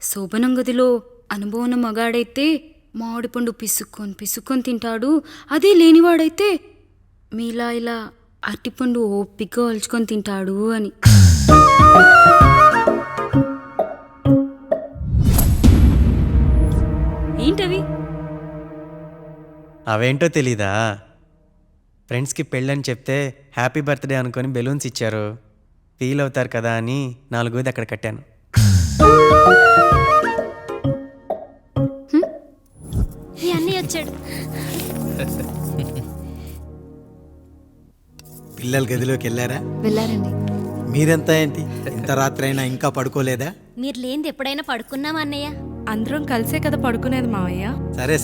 శోభనం గదిలో అనుభవం మగాడైతే మామిడిపండు పిసుక్కొని తింటాడు. అదే లేనివాడైతే మీలా ఇలా అరటిపండు ఓపిగ్గా ఒలుచుకొని తింటాడు అని. ఏంటవి? అవేంటో తెలీదా? ఫ్రెండ్స్కి పెళ్ళని చెప్తే హ్యాపీ బర్త్డే అనుకొని బెలూన్స్ ఇచ్చారు. ఫీల్ అవుతారు కదా అని 4 అక్కడ కట్టాను. వచ్చాడు. పిల్లల గదిలోకి వెళ్ళారండి. మీరెంత ఏంటి ఇంత రాత్రి అయినా ఇంకా పడుకోలేదా? మీరు లేనిది ఎప్పుడైనా పడుకున్నామా అన్నయ్య? అందరం కలిసే కదా పడుకునేది మావయ్య.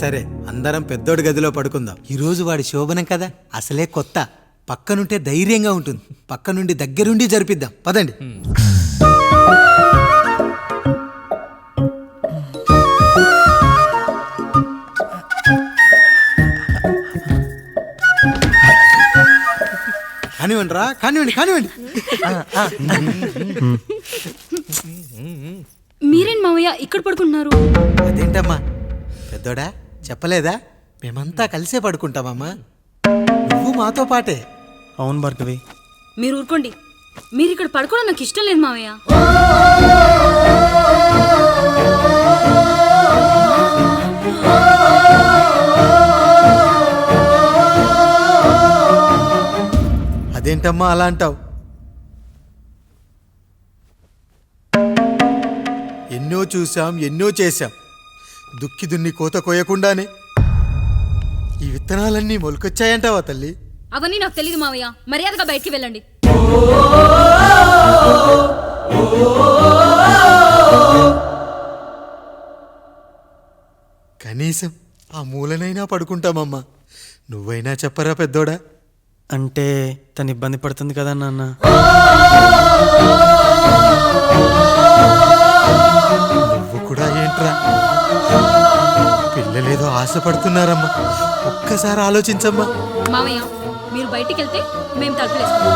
సరే అందరం పెద్దోడి గదిలో పడుకుందాం. ఈరోజు వాడి శోభనం కదా, అసలే కొత్త. పక్కనుంటే ధైర్యంగా ఉంటుంది. పక్క నుండి దగ్గరుండి జరిపిద్దాం. పదండి. కానివ్వండి. మీరేం మావయ్య ఇక్కడ పడుకుంటున్నారు? అదేంటమ్మా పెద్దోడా, చెప్పలేదా? మేమంతా కలిసే పడుకుంటామమ్మా. నువ్వు మాతో పాటే. అవును భార్గవి. మీరు ఊరుకోండి. మీరు ఇక్కడ పడుకోవడం నాకు ఇష్టం లేదు మావయ్య. అదేంటమ్మా అలా అంటావు? ఎన్నో చూసాం, ఎన్నో చేశాం. దుక్కి దున్ని కోత కోయకుండానే ఈ విత్తనాలన్నీ మొలకొచ్చాయంటావా తల్లి? అవన్నీ నాకు తెలియదు మావయ్య. మర్యాదగా బయటికి వెళ్ళండి. కనీసం ఆ మూలనైనా పడుకుంటామమ్మా. నువ్వైనా చెప్పరా పెద్దోడా? అంటే తను ఇబ్బంది పడుతుంది కదా నాన్న. నువ్వు కూడా ఏంట్రా? పిల్లలేదో ఆశపడుతున్నారమ్మా. ఒక్కసారి ఆలోచించమ్మా. మావయ్య మీరు బయటికి వెళ్తే మేము తలుపులేసుకుంటాం.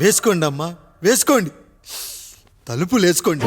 వేసుకోండి అమ్మా, వేసుకోండి. తలుపులు వేసుకోండి.